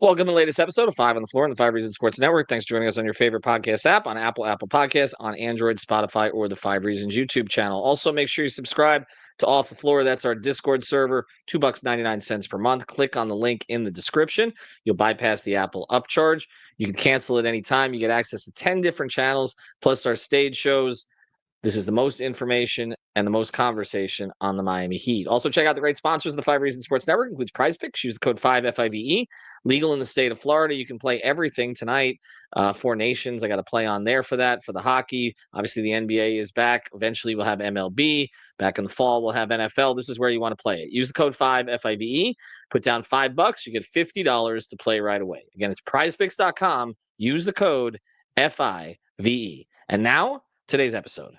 Welcome to the latest episode of Five on the Floor on the Five Reasons Sports Network. Thanks for joining us on your favorite podcast app, on Apple Podcasts, on Android, Spotify, or the Five Reasons YouTube channel. Also, make sure you subscribe to Off the Floor. That's our Discord server, $2.99 per month. Click on the link in the description. You'll bypass the Apple upcharge. You can cancel at any time. You get access to 10 different channels, plus our stage shows. This is the most information and the most conversation on the Miami Heat. Also, check out the great sponsors of the Five Reasons Sports Network, includes Prize Picks. Use the code 5FIVE. Legal in the state of Florida. You can play everything tonight. Four Nations. I got a play on there for that, for the hockey. Obviously, the NBA is back. Eventually, we'll have MLB. Back in the fall, we'll have NFL. This is where you want to play it. Use the code 5FIVE. Put down $5. You get $50 to play right away. Again, it's prizepicks.com. Use the code FIVE. And now, today's episode.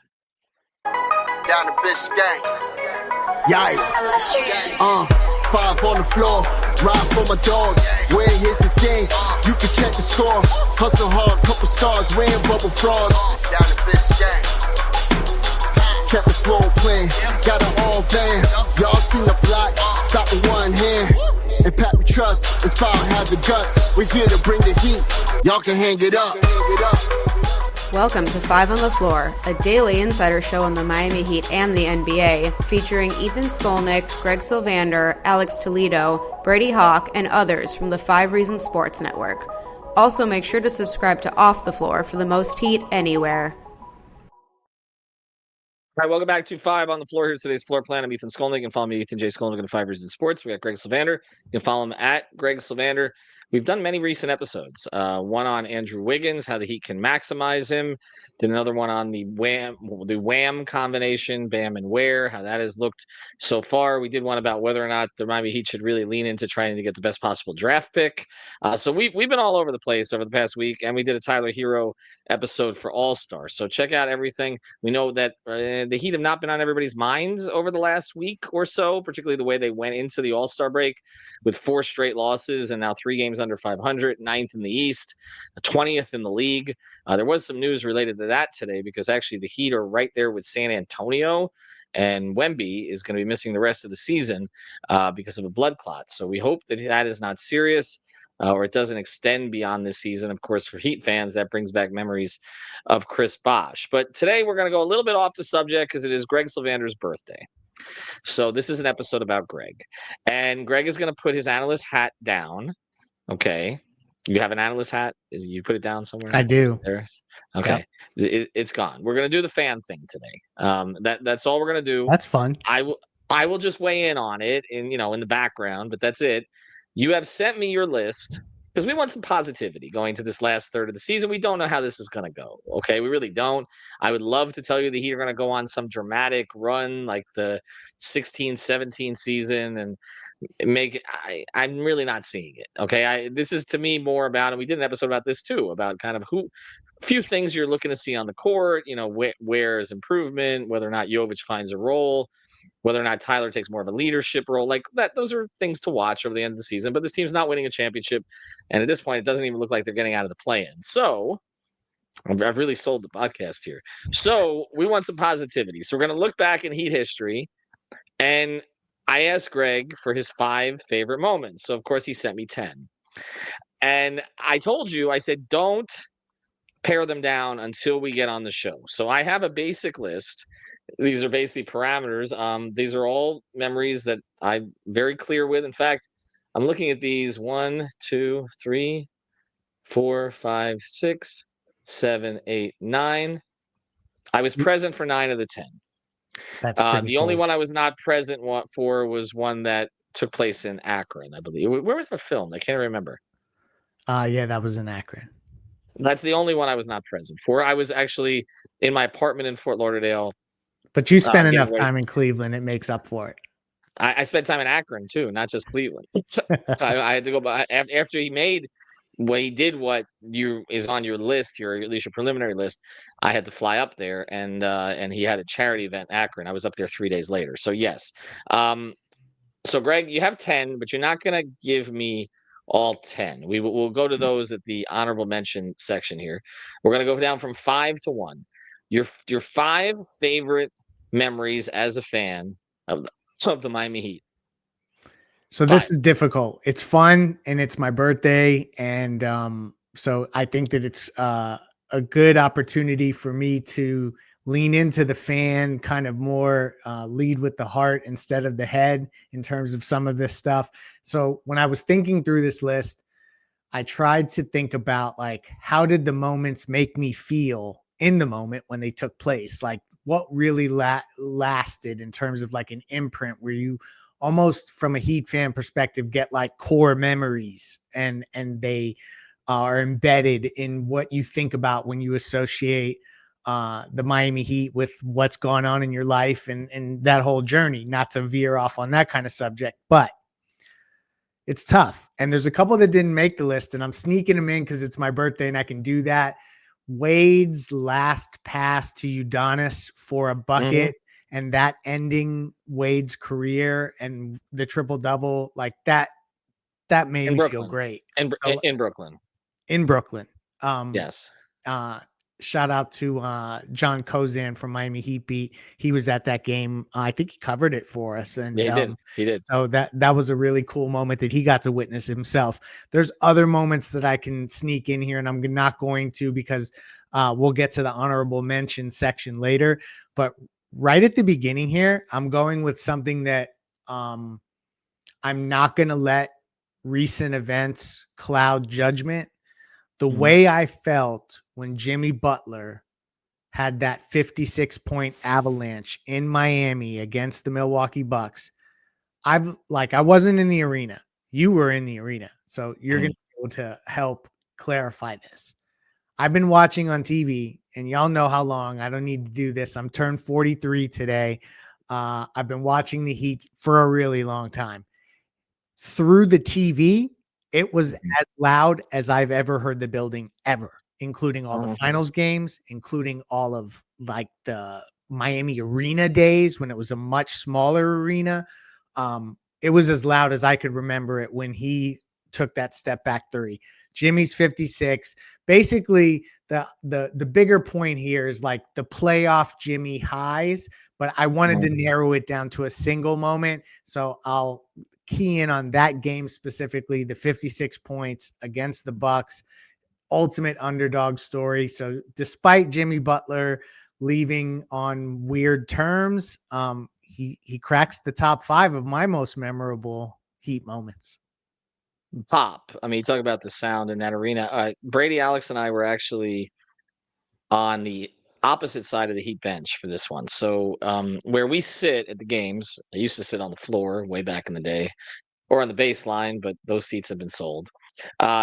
Down the Biscayne. Yeah. Five on the floor. Ride for my dogs. Where here's the thing. You can check the score. Hustle hard, couple scars, wearing bubble frauds. Down the Biscayne. Kept the floor playing. Got it all banned. Y'all seen the block. Stop with one hand. And Pat we trust. Inspire have the guts. We're here to bring the heat. Y'all can hang it up. Welcome to Five on the Floor, a daily insider show on the Miami Heat and the NBA, featuring Ethan Skolnick, Greg Sylvander, Alex Toledo, Brady Hawk, and others from the Five Reasons Sports Network. Also, make sure to subscribe to Off the Floor for the most heat anywhere. All right, welcome back to Five on the Floor. Here's today's floor plan. I'm Ethan Skolnick. You can follow me, Ethan J. Skolnick, on Five Reasons Sports. We got Greg Sylvander. You can follow him at Greg Sylvander. We've done many recent episodes. One on Andrew Wiggins, how the Heat can maximize him. Did another one on the Wham combination, Bam and Ware, how that has looked so far. We did one about whether or not the Miami Heat should really lean into trying to get the best possible draft pick. So we've been all over the place over the past week, and we did a Tyler Hero episode for All-Star. So check out everything. We know that the Heat have not been on everybody's minds over the last week or so, particularly the way they went into the All-Star break with 4 straight losses and now 3 games under 500, 9th in the East, 20th in the league. There was some news related to that today because actually the Heat are right there with San Antonio, and Wemby is going to be missing the rest of the season because of a blood clot. So we hope that that is not serious or it doesn't extend beyond this season. Of course, for Heat fans, that brings back memories of Chris Bosh. But today we're going to go a little bit off the subject because it is Greg Sylvander's birthday. So this is an episode about Greg. And Greg is going to put his analyst hat down. Okay. You have an analyst hat? You put it down somewhere? I do. Okay. Yep. It's gone. We're going to do the fan thing today. That's all we're going to do. That's fun. I will just weigh in on it in the background, but that's it. You have sent me your list because we want some positivity going to this last third of the season. We don't know how this is going to go. Okay. We really don't. I would love to tell you the Heat are going to go on some dramatic run like the 16-17 season and make it. I'm really not seeing it. Okay. This is to me more about, and we did an episode about this too, about kind of a few things you're looking to see on the court, where is improvement, whether or not Jovic finds a role, whether or not Tyler takes more of a leadership role, like that. Those are things to watch over the end of the season. But this team's not winning a championship, and at this point, it doesn't even look like they're getting out of the play-in. So I've really sold the podcast here. So we want some positivity. So we're going to look back in Heat history, and I asked Greg for his 5 favorite moments. So of course he sent me 10, and I told you, I said, don't pare them down until we get on the show. So I have a basic list. These are basically parameters. These are all memories that I'm very clear with. In fact, I'm looking at these 1, 2, 3, 4, 5, 6, 7, 8, 9. I was present for 9 of the 10. That's the only one I was not present for was one that took place in Akron, I believe. Where was the film? I can't remember. Yeah, that was in Akron. That's the only one I was not present for. I was actually in my apartment in Fort Lauderdale. But you spent enough time in Cleveland, it makes up for it. I spent time in Akron too, not just Cleveland. I had to go by after he made what he did. What is on your list, at least your preliminary list. I had to fly up there, and he had a charity event in Akron. I was up there 3 days later. So yes. So Greg, you have 10, but you're not going to give me all 10. We'll go to those at the honorable mention section here. We're going to go down from 5 to 1. Your 5 favorite memories as a fan of the Miami Heat. So this is difficult. It's fun and it's my birthday. And so I think that it's a good opportunity for me to lean into the fan, kind of more lead with the heart instead of the head in terms of some of this stuff. So when I was thinking through this list, I tried to think about like, how did the moments make me feel in the moment when they took place? Like what really lasted in terms of like an imprint where you almost from a Heat fan perspective get like core memories and they are embedded in what you think about when you associate the Miami Heat with what's gone on in your life and that whole journey. Not to veer off on that kind of subject, but it's tough. And there's a couple that didn't make the list, and I'm sneaking them in because it's my birthday and I can do that. Wade's last pass to Udonis for a bucket and that ending Wade's career and the triple double, like that made me feel great. In Brooklyn. In Brooklyn. Yes. Shout out to John Kozan from Miami Heat Beat. He was at that game. I think he covered it for us. And yeah, he did. So that was a really cool moment that he got to witness himself. There's other moments that I can sneak in here, and I'm not going to because we'll get to the honorable mention section later. But right at the beginning here, I'm going with something that I'm not going to let recent events cloud judgment. The way I felt when Jimmy Butler had that 56-point avalanche in Miami against the Milwaukee Bucks, I wasn't in the arena. You were in the arena. So you're going to be able to help clarify this. I've been watching on TV, and y'all know how long. I don't need to do this. I'm turned 43 today. I've been watching the Heat for a really long time. Through the TV, it was as loud as I've ever heard the building ever, including all the finals games, including all of like the Miami arena days when it was a much smaller arena. It was as loud as I could remember it when he took that step back three. Jimmy's 56. Basically, the bigger point here is like the playoff Jimmy highs, but I wanted to narrow it down to a single moment. So I'll key in on that game specifically, the 56 points against the Bucks, ultimate underdog story. So despite Jimmy Butler leaving on weird terms, he cracks the top 5 of my most memorable Heat moments. Pop. I mean, you talk about the sound in that arena. Brady, Alex, and I were actually on the opposite side of the Heat bench for this one. So where we sit at the games, I used to sit on the floor way back in the day, or on the baseline, but those seats have been sold.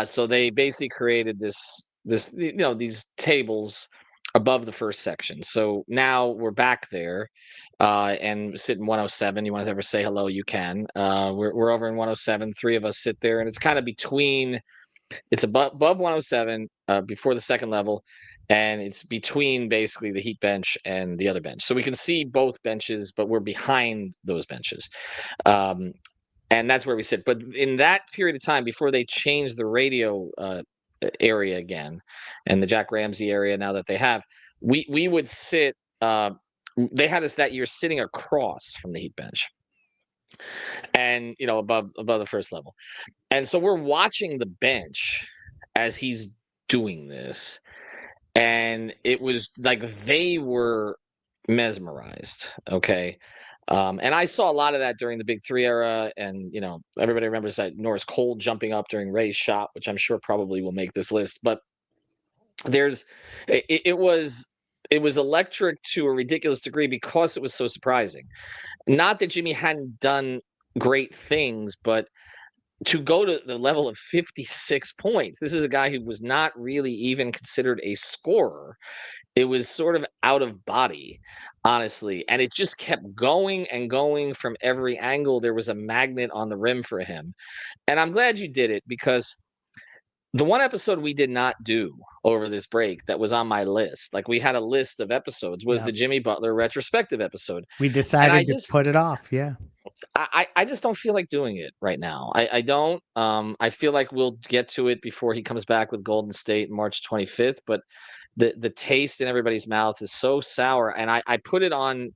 So they basically created this these tables above the first section. So now we're back there and sit in 107. You want to ever say hello, you can. We're over in 107. 3 of us sit there, and it's kind of between. It's above 107 before the second level, and it's between basically the Heat bench and the other bench. So we can see both benches, but we're behind those benches. And that's where we sit. But in that period of time, before they changed the radio area again, and the Jack Ramsey area now that they have, we would sit. They had us that year sitting across from the Heat bench, and above the first level. And so we're watching the bench as he's doing this, and it was like they were mesmerized. Okay. And I saw a lot of that during the Big 3 era, and everybody remembers that Norris Cole jumping up during Ray's shot, which I'm sure probably will make this list. But it was electric to a ridiculous degree because it was so surprising. Not that Jimmy hadn't done great things, but to go to the level of 56 points, this is a guy who was not really even considered a scorer. It was sort of out of body, honestly. And it just kept going and going from every angle. There was a magnet on the rim for him. And I'm glad you did it, because the one episode we did not do over this break that was on my list, like we had a list of episodes, was the Jimmy Butler retrospective episode. We decided to put it off. Yeah. I just don't feel like doing it right now. I don't. I feel like we'll get to it before he comes back with Golden State March 25th. But the taste in everybody's mouth is so sour, and I put it on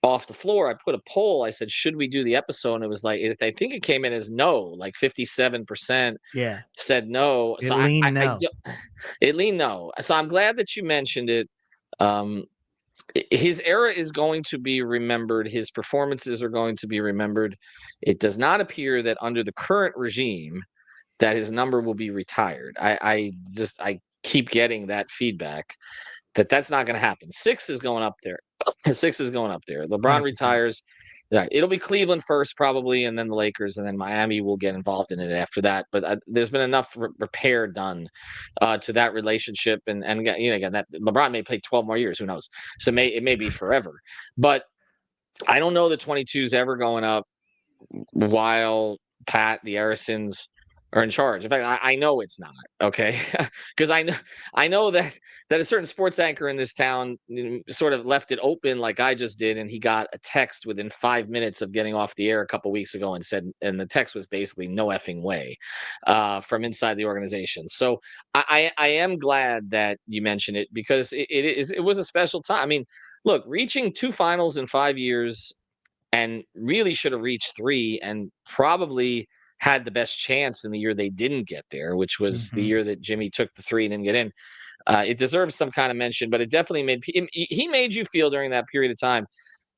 off the floor, I put a poll. I said, should we do the episode? And it was like, I think it came in as no, like 57% Yeah. said no. It So leaned no. it leaned no. So I'm glad that you mentioned it. His era is going to be remembered. His performances are going to be remembered. It does not appear that under the current regime that his number will be retired. I keep getting that feedback that that's not going to happen. 6 is going up there. 6 is going up there. LeBron 100%. retires. Yeah, it'll be Cleveland first probably, and then the Lakers, and then Miami will get involved in it after that. But there's been enough repair done to that relationship, and again, that LeBron may play 12 more years. Who knows? So it may be forever. But I don't know that 22 is ever going up while Pat, the Arisons are in charge. In fact, I know it's not, okay? Because I know that a certain sports anchor in this town sort of left it open like I just did, and he got a text within 5 minutes of getting off the air a couple weeks ago and the text was basically no effing way from inside the organization. So I am glad that you mentioned it because it was a special time. I mean, look, reaching 2 finals in 5 years and really should have reached 3 and probably had the best chance in the year they didn't get there, which was the year that Jimmy took the 3 and didn't get in. It deserves some kind of mention, but it definitely he made you feel during that period of time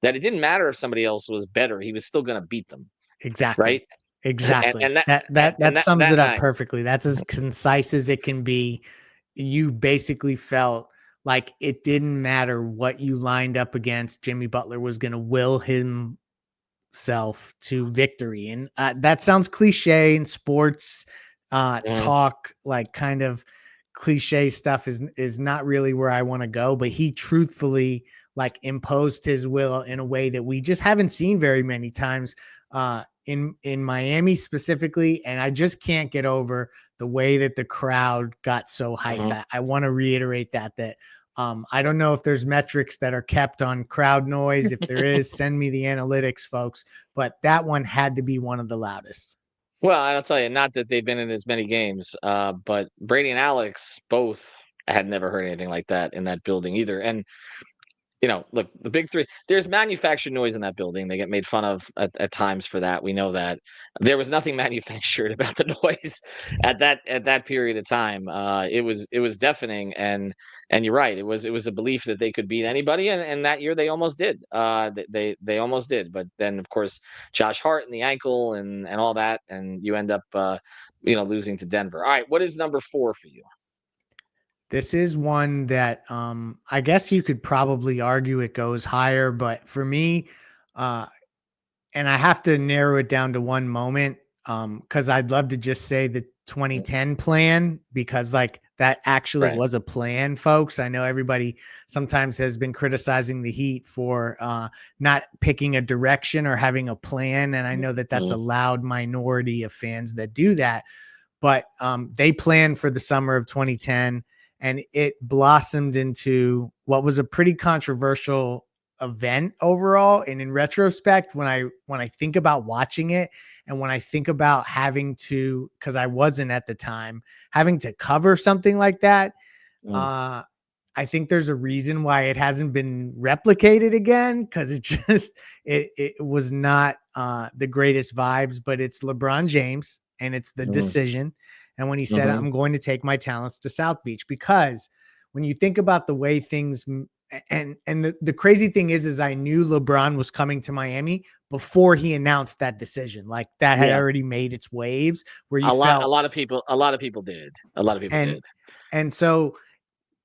that it didn't matter if somebody else was better. He was still going to beat them. Exactly. Right. Exactly. And that sums it up night, perfectly. That's as concise as it can be. You basically felt like it didn't matter what you lined up against. Jimmy Butler was going to will himself to victory. And that sounds cliche in sports talk, like kind of cliche stuff is not really where I want to go, but he truthfully like imposed his will in a way that we just haven't seen very many times in Miami specifically. And I just can't get over the way that the crowd got so hyped. I want to reiterate that I don't know if there's metrics that are kept on crowd noise. If there is, send me the analytics, folks. But that one had to be one of the loudest. Well, I'll tell you, not that they've been in as many games, but Brady and Alex both had never heard anything like that in that building either. And look, the big 3, there's manufactured noise in that building. They get made fun of at times for that. We know that there was nothing manufactured about the noise at that period of time. It was deafening, and you're right. It was a belief that they could beat anybody, and that year they almost did. They almost did, but then of course Josh Hart and the ankle and all that, and you end up losing to Denver. All right, what is number 4 for you? This is one that I guess you could probably argue it goes higher, but for me, and I have to narrow it down to one moment because I'd love to just say the 2010 plan because like that actually was a plan, folks. I know everybody sometimes has been criticizing the Heat for not picking a direction or having a plan, and I know that that's a loud minority of fans that do that, but they planned for the summer of 2010. And it blossomed into what was a pretty controversial event overall. And in retrospect, when I think about watching it and when I think about having to, because I wasn't at the time, having to cover something like that, I think there's a reason why it hasn't been replicated again, because it was not the greatest vibes, but it's LeBron James and it's the decision. And when he said, I'm going to take my talents to South Beach, because when you think about the way things and the crazy thing is I knew LeBron was coming to Miami before he announced that decision. Like that had already made its waves where you felt a lot of people did. And so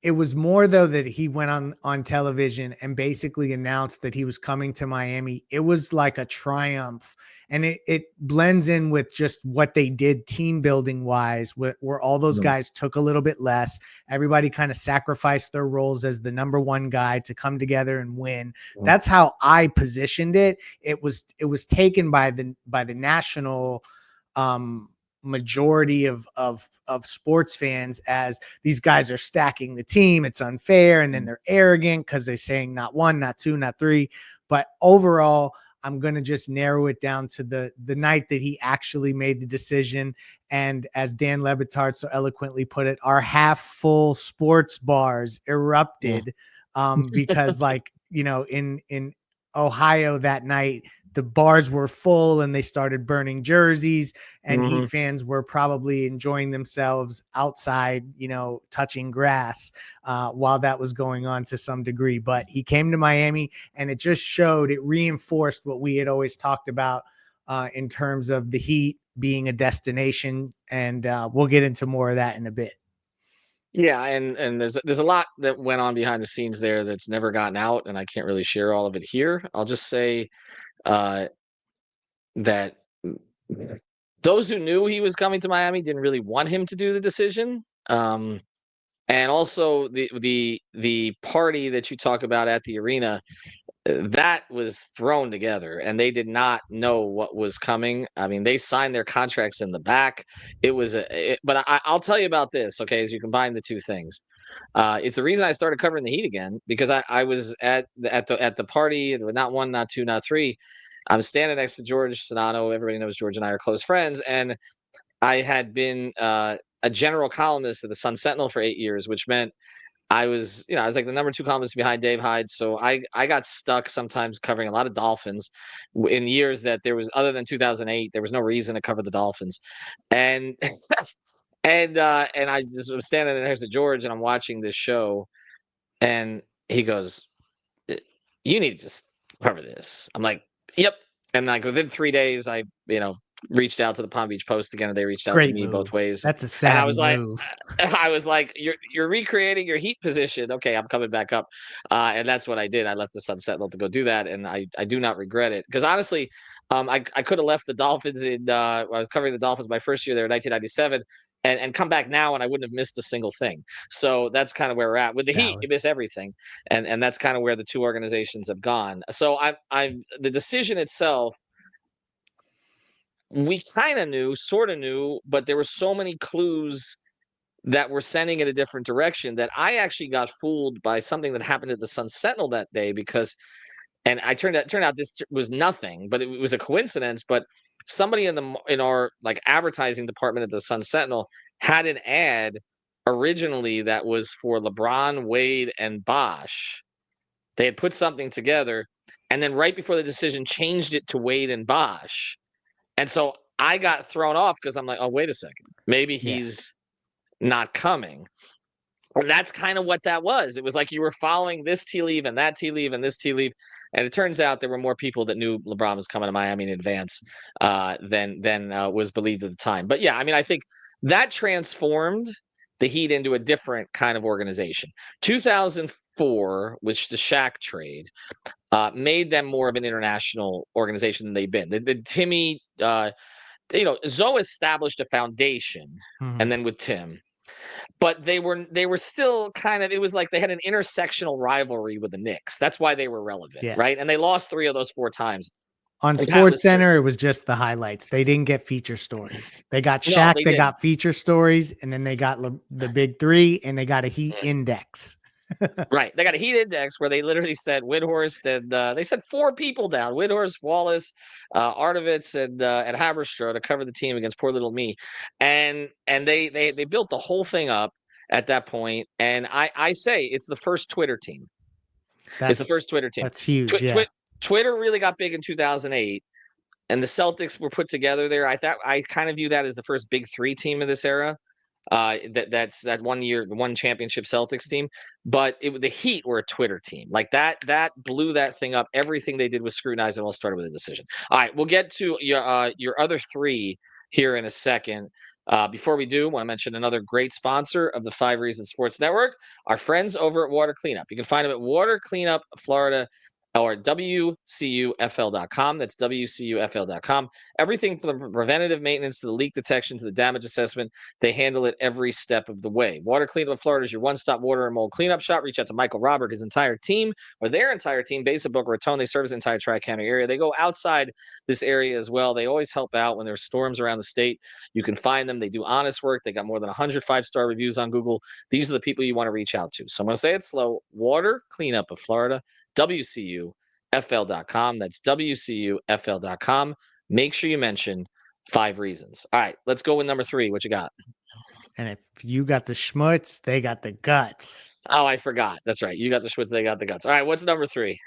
it was more though that he went on television and basically announced that he was coming to Miami. It was like a triumph, and it blends in with just what they did team building wise, where all those guys took a little bit less. Everybody kind of sacrificed their roles as the number 1 guy to come together and win. That's how I positioned it. It was taken by the national majority of sports fans as these guys are stacking the team. It's unfair. And then they're arrogant because they're saying not 1, not 2, not 3. But overall, I'm going to just narrow it down to the night that he actually made the decision. And as Dan Lebitard so eloquently put it, our half full sports bars erupted because in Ohio that night, the bars were full and they started burning jerseys, and Mhm. Heat fans were probably enjoying themselves outside, touching grass while that was going on to some degree. But he came to Miami, and it reinforced what we had always talked about in terms of the Heat being a destination. And we'll get into more of that in a bit. Yeah, and there's a lot that went on behind the scenes there that's never gotten out, and I can't really share all of it here. I'll just say uh, that those who knew he was coming to Miami didn't really want him to do the decision. And also the party that you talk about at the arena, that was thrown together, and they did not know what was coming. I mean, they signed their contracts in the back. It was but I'll tell you about this, okay? As you combine the two things, it's the reason I started covering the Heat again, because I was at the party, not one, not two, not three. I'm standing next to George Sedano. Everybody knows George and I are close friends, and I had been a general columnist at the Sun Sentinel for 8 years, which meant I was like the number 2 columnist behind Dave Hyde. So I got stuck sometimes covering a lot of Dolphins in years that there was, other than 2008, there was no reason to cover the Dolphins. And and I just was standing there next to George, and I'm watching this show, and he goes, "You need to just cover this." I'm like, "Yep." And like within 3 days, I reached out to the Palm Beach Post again, and they reached out to Great me both move. ways. That's a And savvy move. I was like, "You're recreating your Heat position. Okay, I'm coming back up." And that's what I did. I left the Sun Sentinel to go do that, and I do not regret it, because honestly, I could have left the Dolphins I was covering the Dolphins my first year there in 1997. And come back now, and I wouldn't have missed a single thing. So that's kind of where we're at with the Heat. You Valid. miss everything, and that's kind of where the two organizations have gone. So I the decision itself, we kind of knew, sort of knew, but there were so many clues that were sending in a different direction that I actually got fooled by something that happened at the Sun Sentinel that day, because, and I turned out this was nothing, but it was a coincidence. But somebody in our like advertising department at the Sun Sentinel had an ad originally that was for LeBron, Wade, and Bosch. They had put something together, and then right before the decision, changed it to Wade and Bosch. And so I got thrown off, because I'm like, oh, wait a second, maybe Yeah. he's not coming. And that's kind of what that was. It was like you were following this tea leaf and that tea leaf and this tea leaf. And it turns out there were more people that knew LeBron was coming to Miami in advance than was believed at the time. But yeah, I mean, I think that transformed the Heat into a different kind of organization. 2004, which the Shaq trade, made them more of an international organization than they've been. The Timmy, Zoe established a foundation, and then with Tim. But they were still kind of, it was like they had an intersectional rivalry with the Knicks. That's why they were relevant, Yeah. right? And they lost 3 of those 4 times. On Sports Center, it was just the highlights. They didn't get feature stories. They got Shaq, they got feature stories, and then they got the big 3, and they got a Heat index. Right. They got a Heat index where they literally said Windhorst, and they said 4 people down: Windhorst, Wallace, Artovitz, and Haberstroh, to cover the team against poor little me. And they built the whole thing up at that point. And I say it's the first Twitter team. It's the first Twitter team. That's huge. Twitter really got big in 2008, and the Celtics were put together there. I kind of view that as the first big 3 team of this era. That's that 1 year, the 1 championship Celtics team. But the Heat were a Twitter team. Like that blew that thing up. Everything they did was scrutinized, and all started with a decision. All right, we'll get to your other 3 here in a second. Before we do, I want to mention another great sponsor of the 5 Reasons Sports Network, our friends over at Water Cleanup. You can find them at Water Cleanup Florida, or WCUFL.com. That's WCUFL.com. Everything from the preventative maintenance to the leak detection to the damage assessment, they handle it every step of the way. Water Cleanup Florida is your one-stop water and mold cleanup shop. Reach out to Michael Robert, his entire team, or their entire team, based at Boca Raton. They service the entire Tri-County area. They go outside this area as well. They always help out when there's storms around the state. You can find them. They do honest work. They got more than 100 5-star reviews on Google. These are the people you want to reach out to. So I'm going to say it slow. Water Cleanup of Florida, WCUFL.com. That's WCUFL.com. Make sure you mention 5 Reasons. All right, let's go with number 3. What you got? And if you got the schmutz, they got the guts. Oh, I forgot. That's right. You got the schwitz, they got the guts. All right, what's number 3?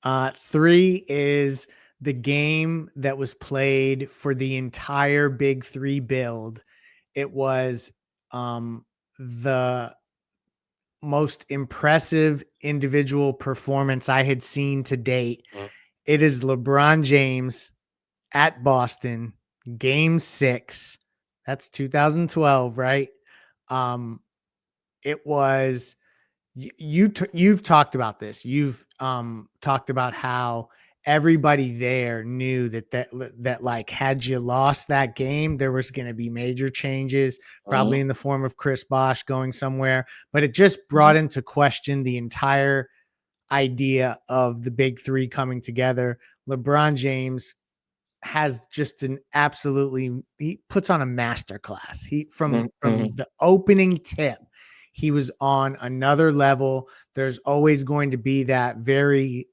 3 is the game that was played for the entire Big Three build. It was the most impressive individual performance I had seen to date. It is LeBron James at Boston, Game 6. That's 2012, right? It was you've talked about this. You've talked about how everybody there knew that like had you lost that game, there was going to be major changes, probably in the form of Chris Bosh going somewhere, but it just brought into question the entire idea of the Big Three coming together. LeBron James has just an he puts on a masterclass. He from the opening tip, he was on another level. There's always going to be that very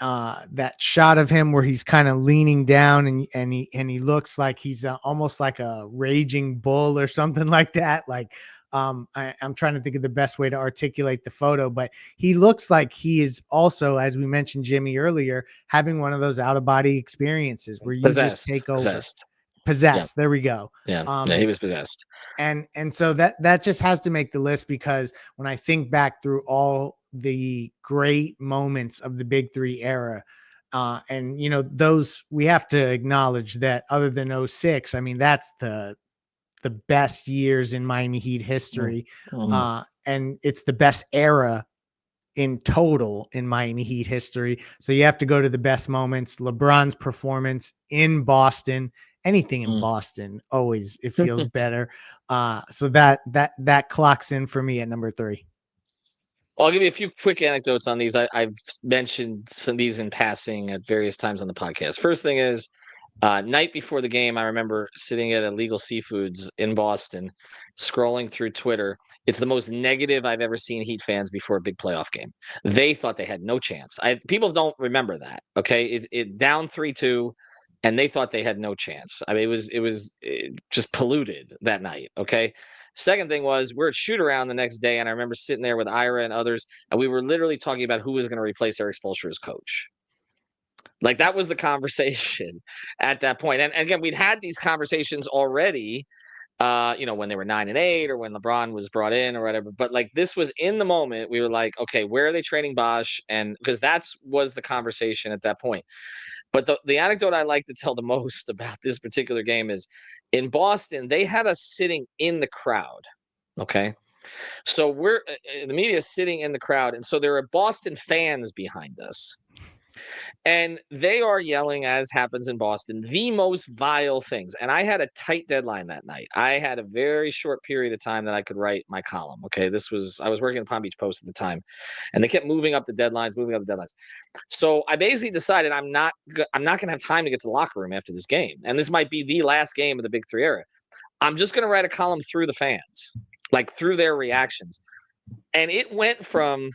that shot of him where he's kind of leaning down and he looks like he's almost like a raging bull or something like that. Like I'm trying to think of the best way to articulate the photo, but he looks like he is also, as we mentioned Jimmy earlier, having one of those out of body experiences where you just take over. Possessed. There we go. Yeah, he was possessed. And so that just has to make the list, because when I think back through all the great moments of the Big Three era, and those, we have to acknowledge that other than 06, I mean, that's the best years in Miami Heat history. And it's the best era in total in Miami Heat history. So you have to go to the best moments. LeBron's performance in Boston, anything in Boston, always, it feels better. So that clocks in for me at number 3. Well, I'll give you a few quick anecdotes on these. I've mentioned some of these in passing at various times on the podcast. First thing is, night before the game, I remember sitting at Illegal Seafoods in Boston, scrolling through Twitter. It's the most negative I've ever seen Heat fans before a big playoff game. They thought they had no chance. People don't remember that. Okay, it down 3-2, and they thought they had no chance. I mean, it was just polluted that night. Okay. Second thing was, we're at shoot around the next day, and I remember sitting there with Ira and others, and we were literally talking about who was going to replace Eric Spoelstra as coach. Like, that was the conversation at that point. And again, we'd had these conversations already, when they were 9-8 or when LeBron was brought in or whatever. But like, this was in the moment. We were like, okay, where are they trading Bosh? And because was the conversation at that point. But the anecdote I like to tell the most about this particular game is, in Boston, they had us sitting in the crowd. Okay. So the media is sitting in the crowd. And so there are Boston fans behind us. And they are yelling, as happens in Boston, the most vile things. And I had a tight deadline that night. I had a very short period of time that I could write my column. Okay. I was working at Palm Beach Post at the time, and they kept moving up the deadlines. So I basically decided I'm not going to have time to get to the locker room after this game. And this might be the last game of the Big Three era. I'm just going to write a column through the fans, like through their reactions. And it went from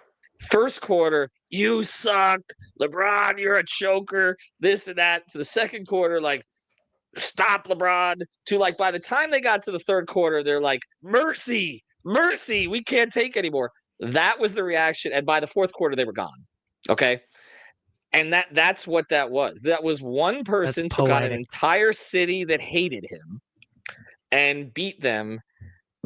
first quarter, you suck, LeBron, you're a choker, this and that, to the second quarter, like, stop LeBron, to like, by the time they got to the third quarter, they're like, mercy, we can't take anymore. That was the reaction. And by the fourth quarter, they were gone. Okay. And that's what that was. That was one person took on an entire city that hated him and beat them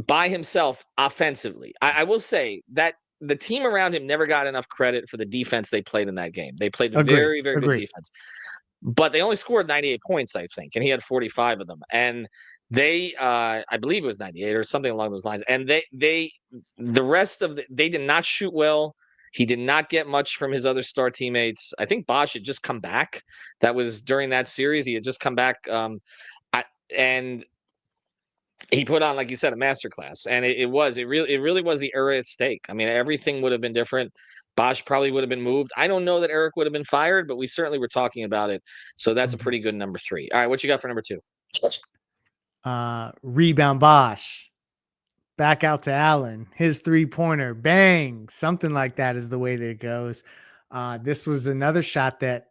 by himself offensively. I will say that the team around him never got enough credit for the defense they played in that game. They played very, very good defense. But they only scored 98 points, I think, and he had 45 of them. And they, I believe it was 98 or something along those lines. And they did not shoot well. He did not get much from his other star teammates. I think Bosh had just come back. That was during that series. He had just come back. And he put on, like you said, a masterclass. And it really was the era at stake. I mean, everything would have been different. Bosh probably would have been moved. I don't know that Eric would have been fired, but we certainly were talking about it. So that's a pretty good number 3. All right, what you got for number 2? Rebound Bosh. Back out to Allen. His 3-pointer. Bang. Something like that is the way that it goes. This was another shot that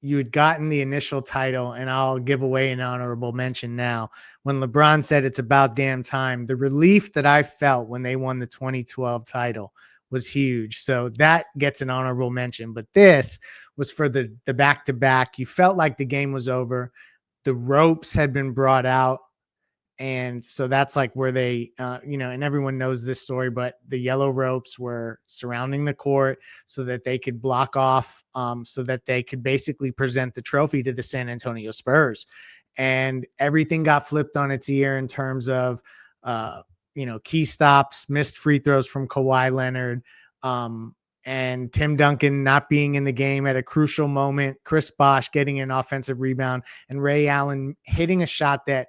you had gotten the initial title, and I'll give away an honorable mention now. When LeBron said it's about damn time, the relief that I felt when they won the 2012 title was huge. So that gets an honorable mention. But this was for the back-to-back. You felt like the game was over. The ropes had been brought out. And so that's like where they, and everyone knows this story, but the yellow ropes were surrounding the court so that they could block off, so that they could basically present the trophy to the San Antonio Spurs. And everything got flipped on its ear in terms of, key stops, missed free throws from Kawhi Leonard, and Tim Duncan not being in the game at a crucial moment, Chris Bosh getting an offensive rebound, and Ray Allen hitting a shot that,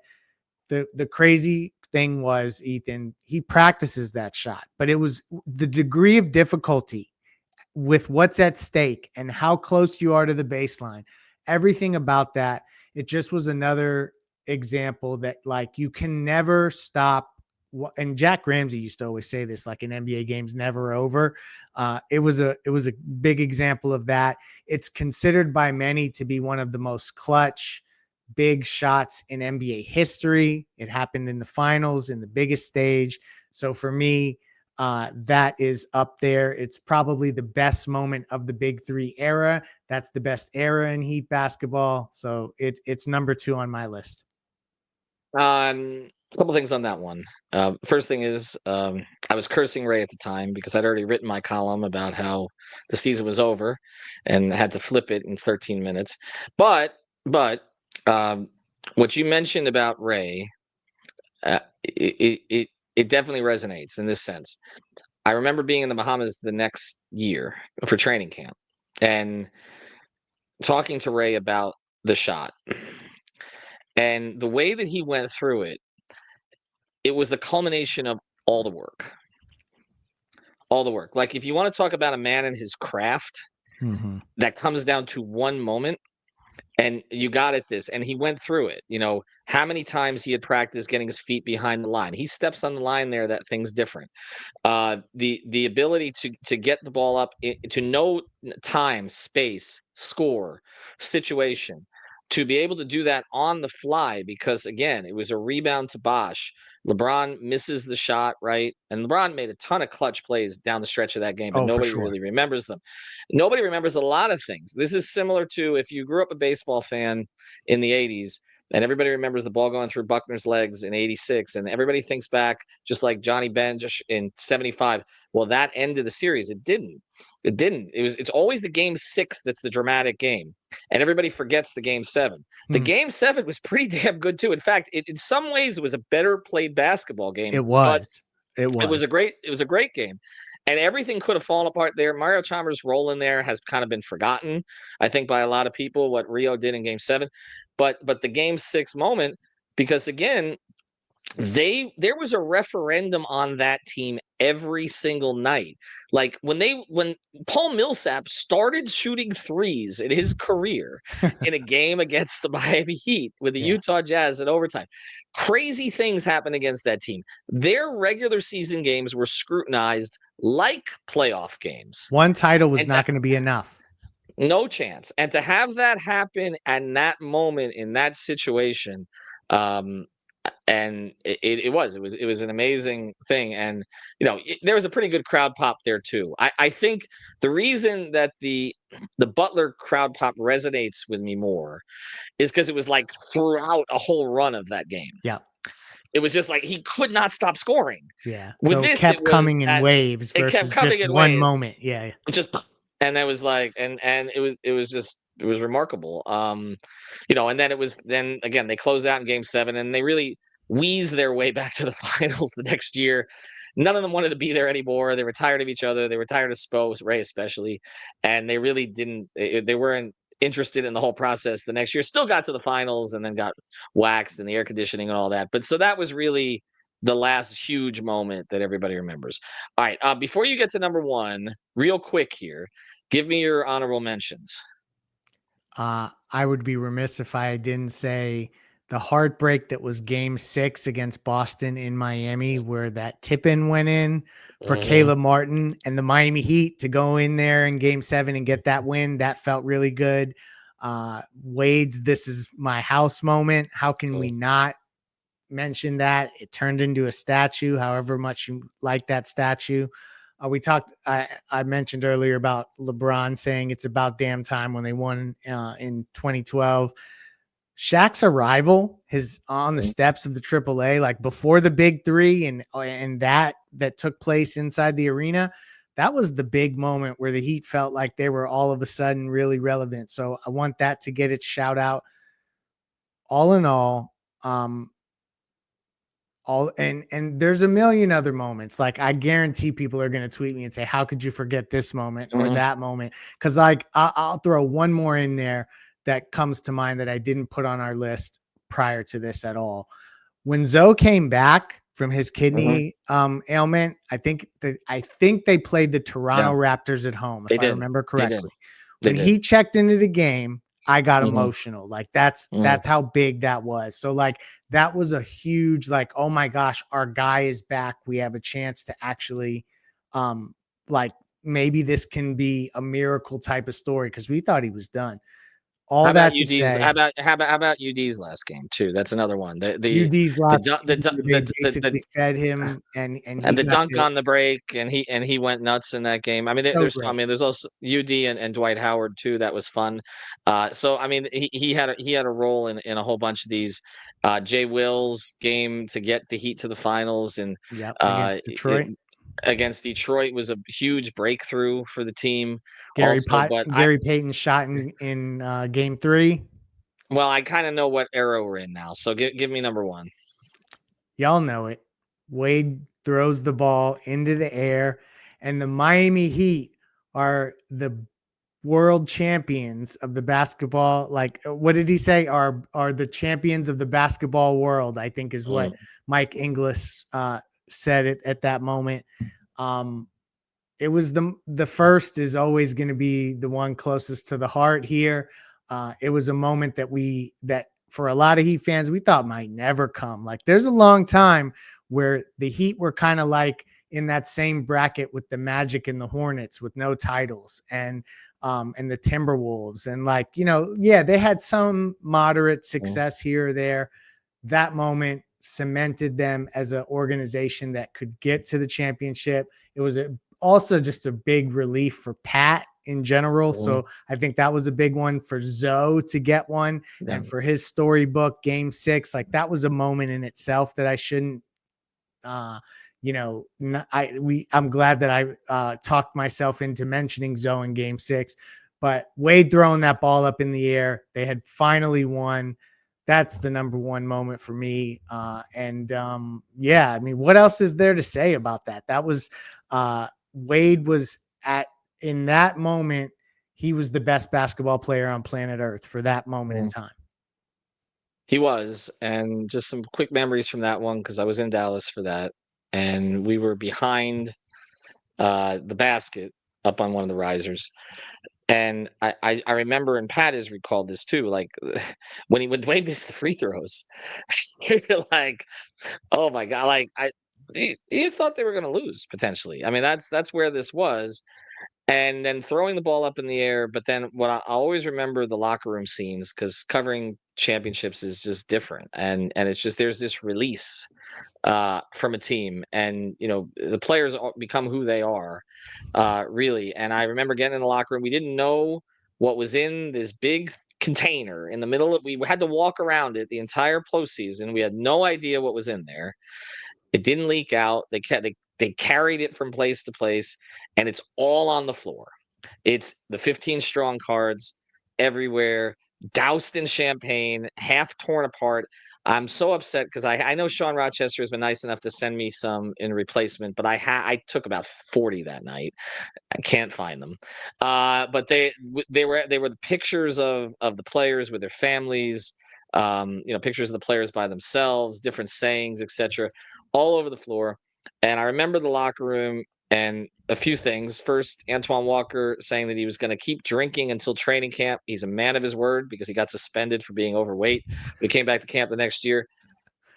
the crazy thing was, Ethan, he practices that shot, but it was the degree of difficulty with what's at stake and how close you are to the baseline. Everything about that, it just was another example that, like, you can never stop. And Jack Ramsey used to always say this, like, an NBA game's never over. It was a big example of that. It's considered by many to be one of the most clutch, big shots in NBA history. It happened in the finals, in the biggest stage. So for me, that is up there. It's probably the best moment of the Big Three era. That's the best era in Heat basketball. So it's number 2 on my list. A couple things on that one. First thing is, I was cursing Ray at the time because I'd already written my column about how the season was over and had to flip it in 13 minutes. But what you mentioned about Ray, it definitely resonates in this sense. I remember being in the Bahamas the next year for training camp and talking to Ray about the shot. And the way that he went through it, it was the culmination of all the work. All the work. Like, if you want to talk about a man and his craft, that comes down to one moment. And you got at this, and he went through it. How many times he had practiced getting his feet behind the line. He steps on the line there, that thing's different. The ability to get the ball up, to know time, space, score, situation, to be able to do that on the fly, because again, it was a rebound to Bosh. LeBron misses the shot, right? And LeBron made a ton of clutch plays down the stretch of that game, but nobody really remembers them. Nobody remembers a lot of things. This is similar to if you grew up a baseball fan in the 80s, and everybody remembers the ball going through Buckner's legs in 86, and everybody thinks back just like Johnny Bench in 75. Well, that ended the series. It didn't. It's always the game 6 that's the dramatic game, and everybody forgets the game 7. The game 7 was pretty damn good too. In fact, in some ways, it was a better played basketball game. It was a great game, and everything could have fallen apart there. Mario Chalmers' role in there has kind of been forgotten, I think, by a lot of people, what Rio did in game 7, but the game 6 moment, because again, there was a referendum on that team every single night. Like when Paul Millsap started shooting threes in his career in a game against the Miami Heat with the Utah Jazz in overtime, crazy things happened against that team. Their regular season games were scrutinized like playoff games. One title was not going to be enough. No chance. And to have that happen at that moment in that situation, and it was an amazing thing. And there was a pretty good crowd pop there too. I think the reason that the Butler crowd pop resonates with me more is because it was like throughout a whole run of that game. Yeah. It was just like he could not stop scoring. Yeah. With so this, it kept coming in waves versus just one moment. Yeah. And that was like, and it was remarkable. And then again, they closed out in game 7 and they really wheezed their way back to the finals the next year. None of them wanted to be there anymore. They were tired of each other. They were tired of Spo, Ray especially. And they really they weren't interested in the whole process the next year. Still got to the finals and then got waxed and the air conditioning and all that. But so that was really the last huge moment that everybody remembers. All right. Before you get to number 1, real quick here, give me your honorable mentions. I would be remiss if I didn't say the heartbreak that was game 6 against Boston in Miami, where that tip-in went in for Caleb Martin and the Miami Heat to go in there in game 7 and get that win. That felt really good. Wade's "This Is My House" moment. How can we not mention that? It turned into a statue, however much you like that statue. I mentioned earlier about LeBron saying it's about damn time when they won in 2012. Shaq's arrival, his on the steps of the AAA, like before the big three and that took place inside the arena, that was the big moment where the Heat felt like they were all of a sudden really relevant. So I want that to get its shout out. All in all, and there's a million other moments. Like I guarantee people are going to tweet me and say, how could you forget this moment or that moment? Because like I'll throw one more in there that comes to mind that I didn't put on our list prior to this at all. When Zoe came back from his kidney ailment, I think they played the Toronto Raptors at home, if I remember correctly. When he checked into the game, I got emotional. Like that's how big that was. So like that was a huge, like, oh my gosh, our guy is back. We have a chance to actually like maybe this can be a miracle type of story, because we thought he was done. All How that about to UD's? say, How about UD's last game too? That's another one. UD's last They basically fed him and he the got dunk on the break, and he went nuts in that game. I mean, so great. there's also UD and Dwight Howard too. That was fun. So I mean, he had a role in a whole bunch of these. Jay Will's game to get the Heat to the finals, and Against Detroit. Against Detroit was a huge breakthrough for the team. Gary Payton's shot in game 3. Well, I kind of know what era we're in now, so give me number 1. Y'all know it. Wade throws the ball into the air, and the Miami Heat are the world champions of the basketball. Like, what did he say? Are the champions of the basketball world, I think is what Mike Inglis said it at that moment. It was the first is always going to be the one closest to the heart here. It was a moment that for a lot of Heat fans, we thought might never come. Like there's a long time where the Heat were kind of like in that same bracket with the Magic and the Hornets with no titles, and the Timberwolves. And like, they had some moderate success here or there. That moment cemented them as an organization that could get to the championship. It was also just a big relief for Pat in general. So I think that was a big one for Zoe to get one, and for his storybook game 6. Like that was a moment in itself that I shouldn't, I'm glad that I talked myself into mentioning Zoe in game 6, but Wade throwing that ball up in the air, they had finally won. That's the number 1 moment for me. I mean, what else is there to say about that? That was, Wade was in that moment, he was the best basketball player on planet Earth for that moment in time. He was, and just some quick memories from that one, because I was in Dallas for that, and we were behind the basket up on one of the risers. And I remember, and Pat has recalled this too, like when Wade missed the free throws, you're like, oh my God, like you thought they were going to lose potentially. I mean, that's where this was. And then throwing the ball up in the air. But then what I always remember the locker room scenes, because covering championships is just different. And it's just, there's this release from a team, and the players become who they are, really. And I remember getting in the locker room. We didn't know what was in this big container in the middle. We had to walk around it the entire postseason. We had no idea what was in there. It didn't leak out. They carried it from place to place, and it's all on the floor. It's the 15 strong cards everywhere, doused in champagne, half torn apart. I'm so upset because I know Sean Rochester has been nice enough to send me some in replacement, but I took about 40 that night. I can't find them. But they were the pictures of the players with their families, pictures of the players by themselves, different sayings, etc., all over the floor. And I remember the locker room and a few things. First, Antoine Walker saying that he was going to keep drinking until training camp. He's a man of his word, because he got suspended for being overweight. But he came back to camp the next year.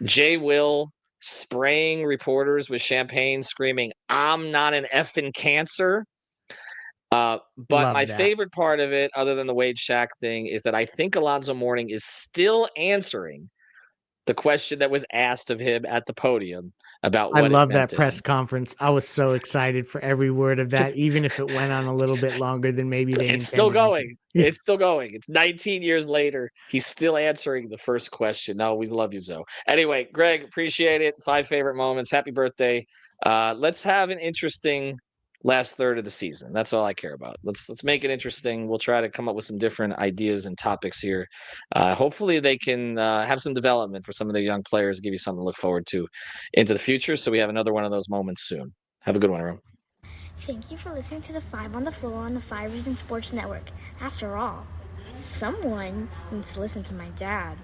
Jay Will spraying reporters with champagne, screaming, "I'm not an effing cancer." But my favorite part of it, other than the Wade Shaq thing, is that I think Alonzo Mourning is still answering the question that was asked of him at the podium about I what love it meant that to press him. conference. I was so excited for every word of that, even if it went on a little bit longer than maybe they It's still intended it to. going. Yeah. It's still going. It's 19 years later. He's still answering the first question. No, we love you, Zoe. Anyway, Greg, appreciate it. 5 favorite moments. Happy birthday. Let's have an interesting last third of the season. That's all I care about. Let's make it interesting. We'll try to come up with some different ideas and topics here. Hopefully they can have some development for some of their young players, give you something to look forward to into the future. So we have another one of those moments soon. Have a good one, everyone. Thank you for listening to the Five on the Floor on the 5 Reasons Sports Network. After all, someone needs to listen to my dad.